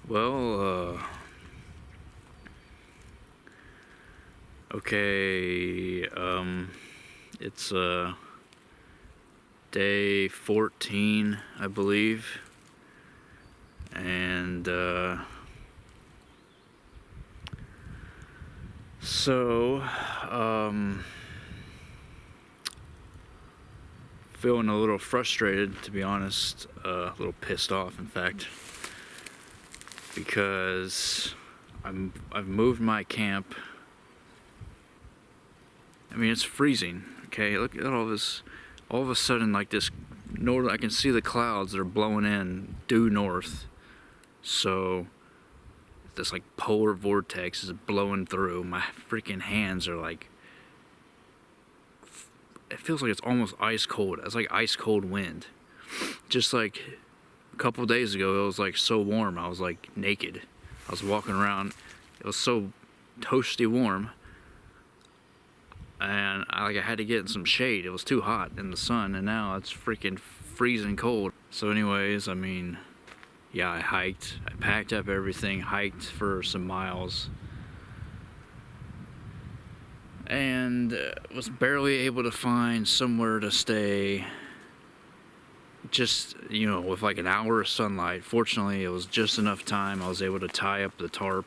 Well, okay, it's, day 14, I believe, and, so, feeling a little frustrated, to be honest, a little pissed off, in fact, because I've moved my camp. I mean, it's freezing. Okay, look at all this. All of a sudden, like this north, I can see the clouds that are blowing in due north. So this like polar vortex is blowing through. My freaking hands are like, it feels like it's almost ice cold. It's like ice cold wind. Just like a couple days ago, it was like so warm. I was like naked. I was walking around. It was so toasty warm. And I had to get in some shade. It was too hot in the sun, and now it's freaking freezing cold. So anyways, I mean, yeah, I hiked. I packed up everything, hiked for some miles, and was barely able to find somewhere to stay. Just, you know, with like an hour of sunlight. Fortunately, it was just enough time. I was able to tie up the tarp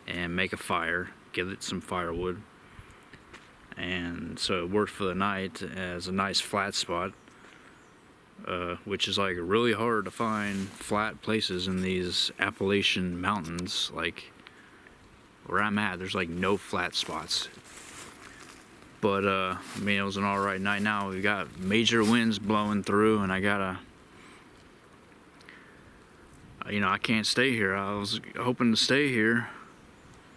and make a fire, give it some firewood. And so it worked for the night as a nice flat spot, which is like really hard to find flat places in these Appalachian mountains. Like where I'm at, there's like no flat spots. But I mean, it was an alright night. Now we got major winds blowing through, and I gotta, you know, I can't stay here. I was hoping to stay here,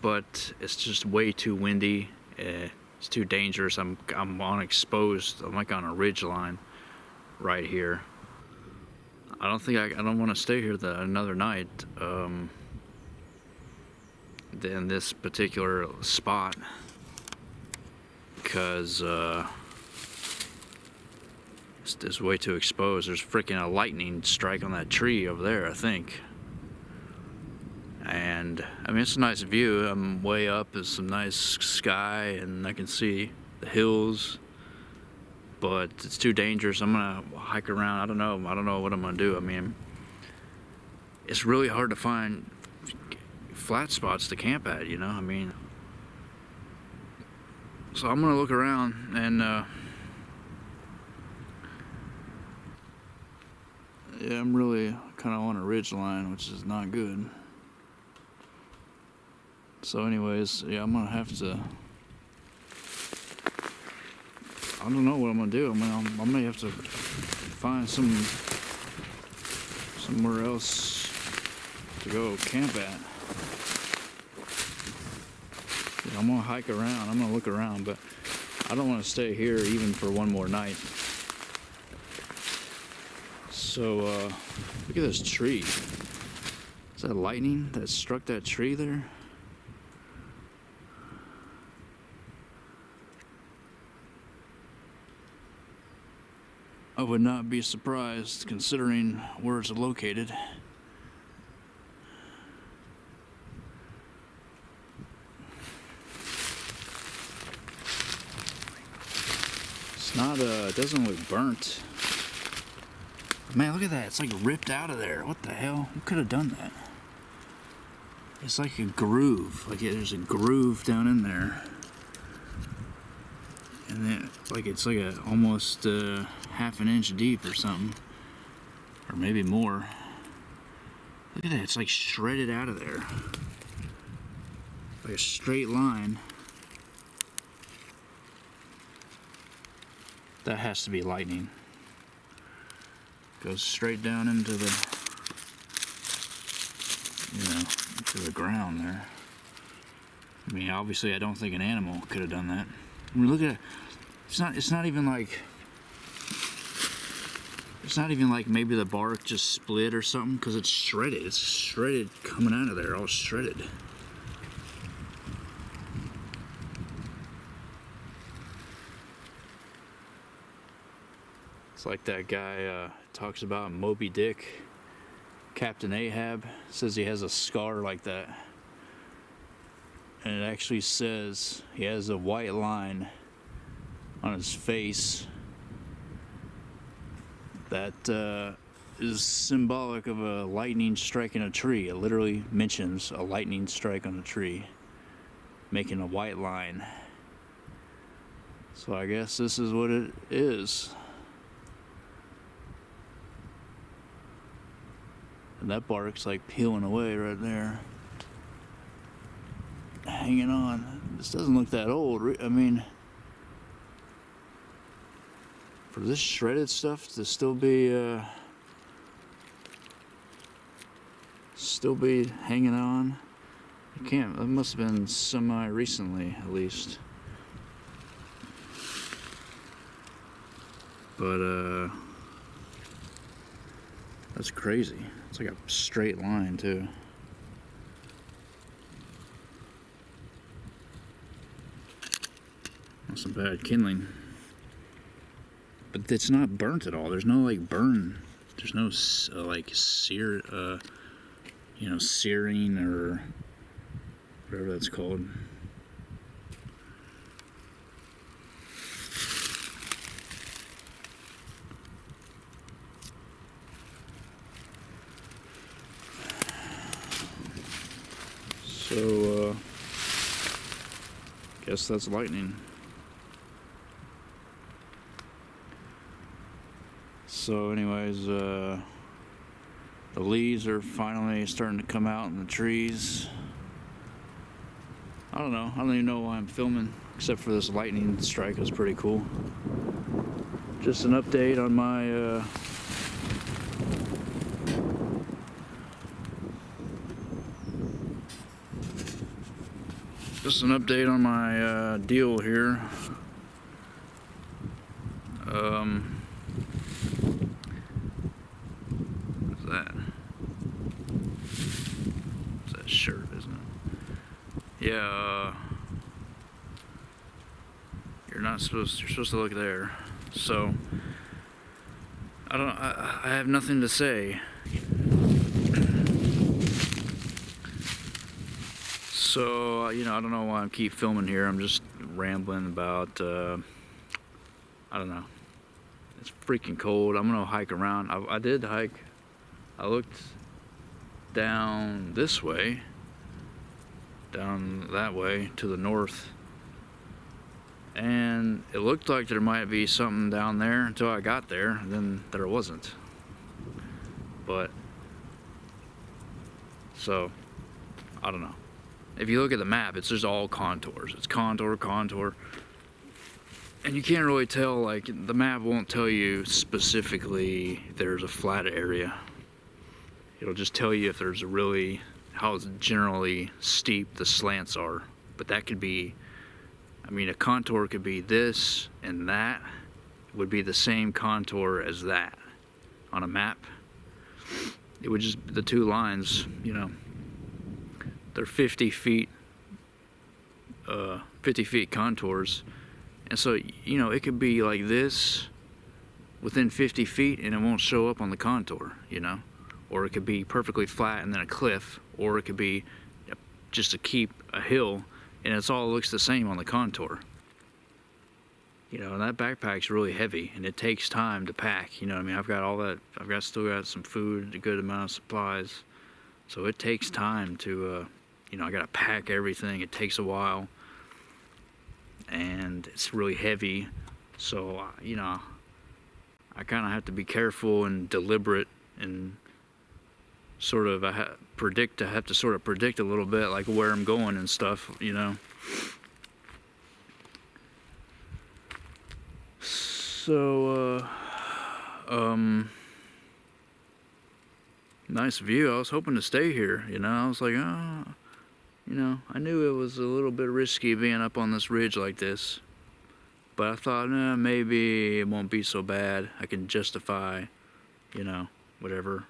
but it's just way too windy. It's too dangerous. I'm on exposed. I'm like on a ridgeline right here. I don't want to stay here another night. In this particular spot, because it's way too exposed. There's freaking a lightning strike on that tree over there, I think. And I mean, it's a nice view. I'm way up, there's some nice sky, and I can see the hills, but it's too dangerous. I'm gonna hike around. I don't know what I'm gonna do. I mean, it's really hard to find flat spots to camp at, you know. I mean, so I'm gonna look around, and yeah, I'm really kind of on a ridge line, which is not good. So anyways, yeah, I'm gonna have to, I don't know what I'm gonna do. I mean, I may have to find somewhere else to go camp at. Yeah, I'm gonna hike around, I'm gonna look around, but I don't want to stay here even for one more night. So look at this tree. Is that lightning that struck that tree there? I would not be surprised, considering where it's located. It's not, it doesn't look burnt. Man, look at that, it's like ripped out of there. What the hell? Who could have done that? It's like a groove, like there's a groove down in there. And then, like, it's like a almost half an inch deep or something, or maybe more. Look at that, it's like shredded out of there, like a straight line. That has to be lightning. Goes straight down into the, you know, into the ground there. I mean, obviously, I don't think an animal could have done that. I mean, look at it. It's not even like maybe the bark just split or something, because it's shredded. It's shredded coming out of there, all shredded. It's like that guy talks about Moby Dick Captain Ahab says he has a scar like that. And it actually says he has a white line on his face that is symbolic of a lightning striking a tree. It literally mentions a lightning strike on a tree, making a white line. So I guess this is what it is. And that bark's like peeling away right there. Hanging on. This doesn't look that old. I mean, for this shredded stuff to still be hanging on, it can't. It must have been semi-recently, at least. But that's crazy. It's like a straight line too. That's some bad kindling. But it's not burnt at all. There's no like burn. There's no like sear, searing or whatever that's called. So, guess that's lightning. So anyways, the leaves are finally starting to come out in the trees. I don't know. I don't even know why I'm filming, except for this lightning strike. It was pretty cool. Just an update on my deal here. What's that? It's that shirt, isn't it? Yeah. You're supposed to look there. So I have nothing to say. So, I don't know why I keep filming here. I'm just rambling about, I don't know. It's freaking cold. I'm gonna hike around. I did hike. I looked down this way, down that way to the north, and it looked like there might be something down there until I got there, and then there wasn't. But, so, I don't know. If you look at the map, it's just all contours. It's contour, contour. And you can't really tell, like, the map won't tell you specifically there's a flat area. It'll just tell you if there's how generally steep the slants are. But that could be, a contour could be this and that would be the same contour as that on a map. It would just, the two lines, they're 50 feet contours. And so, it could be like this within 50 feet and it won't show up on the contour, Or it could be perfectly flat and then a cliff, or it could be just a hill and it all looks the same on the contour. And that backpack's really heavy and it takes time to pack, I've got all that, still got some food, a good amount of supplies. So it takes time to, I gotta pack everything. It takes a while, and it's really heavy. So, I kind of have to be careful and deliberate, and sort of I have to sort of predict a little bit, like where I'm going and stuff, So, nice view. I was hoping to stay here, I was like, oh. I knew it was a little bit risky being up on this ridge like this, but I thought, maybe it won't be so bad. I can justify, whatever,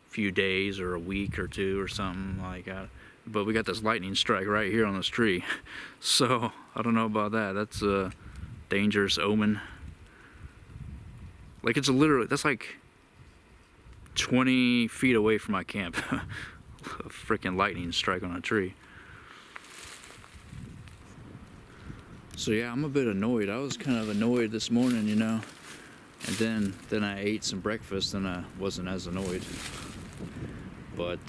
few days or a week or two or something like that. But we got this lightning strike right here on this tree, so I don't know about that. That's a dangerous omen. Like, that's like 20 feet away from my camp. A freaking lightning strike on a tree. So yeah, I'm a bit annoyed. I was kind of annoyed this morning, you know. And then I ate some breakfast and I wasn't as annoyed. But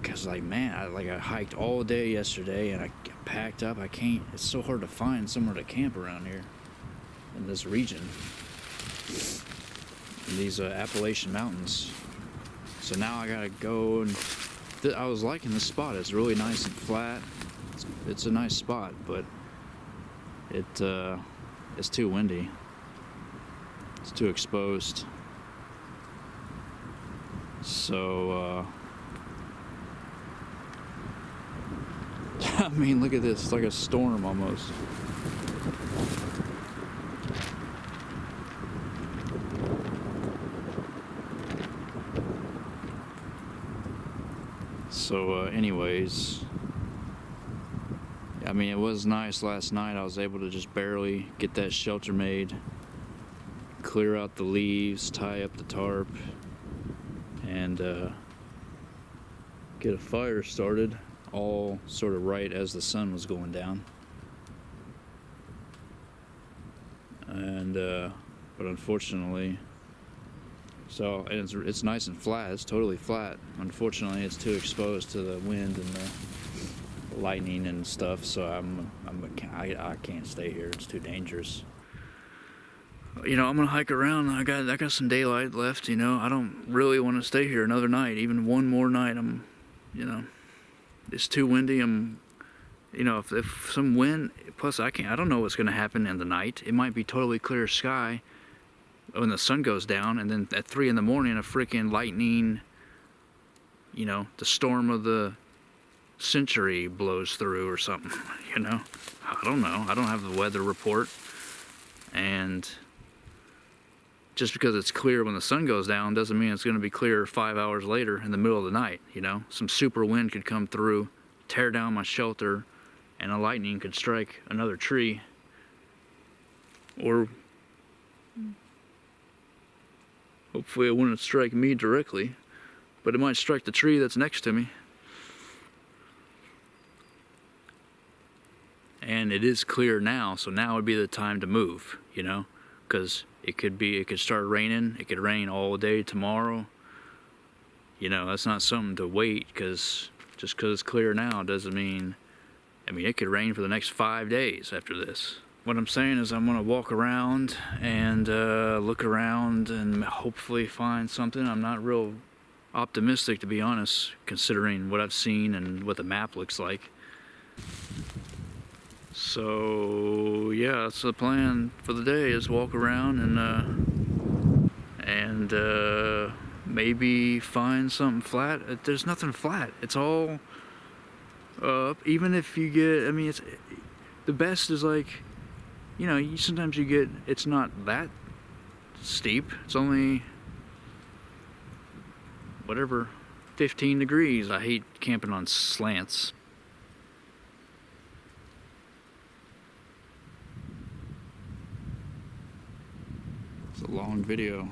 cause like, man, I hiked all day yesterday and I packed up. It's so hard to find somewhere to camp around here in this region, in these Appalachian mountains. So now I gotta go, and I was liking this spot. It's really nice and flat. It's a nice spot, but it's too windy. It's too exposed. So I mean, look at this. It's like a storm almost. So anyways, I mean, it was nice last night. I was able to just barely get that shelter made, clear out the leaves, tie up the tarp, and get a fire started, all sort of right as the sun was going down. And but unfortunately, so it's nice and flat. It's totally flat. Unfortunately, it's too exposed to the wind and the lightning and stuff. So I can't stay here. It's too dangerous. You know, I'm gonna hike around. I got some daylight left. You know, I don't really want to stay here another night. Even one more night. You know, it's too windy. You know, if some wind. Plus, I don't know what's gonna happen in the night. It might be totally clear sky when the sun goes down, and then at 3 in the morning, a freaking lightning, you know, the storm of the century blows through or something, you know. I don't know. I don't have the weather report. And just because it's clear when the sun goes down doesn't mean it's going to be clear 5 hours later in the middle of the night, you know. Some super wind could come through, tear down my shelter, and a lightning could strike another tree. Or hopefully it wouldn't strike me directly, but it might strike the tree that's next to me. And it is clear now, so now would be the time to move, you know, because it could start raining. It could rain all day tomorrow. You know, that's not something to wait, because just because it's clear now doesn't mean, I mean, it could rain for the next 5 days after this. What I'm saying is I'm gonna walk around and look around and hopefully find something. I'm not real optimistic, to be honest, considering what I've seen and what the map looks like. So yeah, that's the plan for the day, is walk around and maybe find something flat. There's nothing flat. It's all up. Even if you get, I mean, the best is like, you know, sometimes you get, it's not that steep. It's only, whatever, 15 degrees. I hate camping on slants. It's a long video.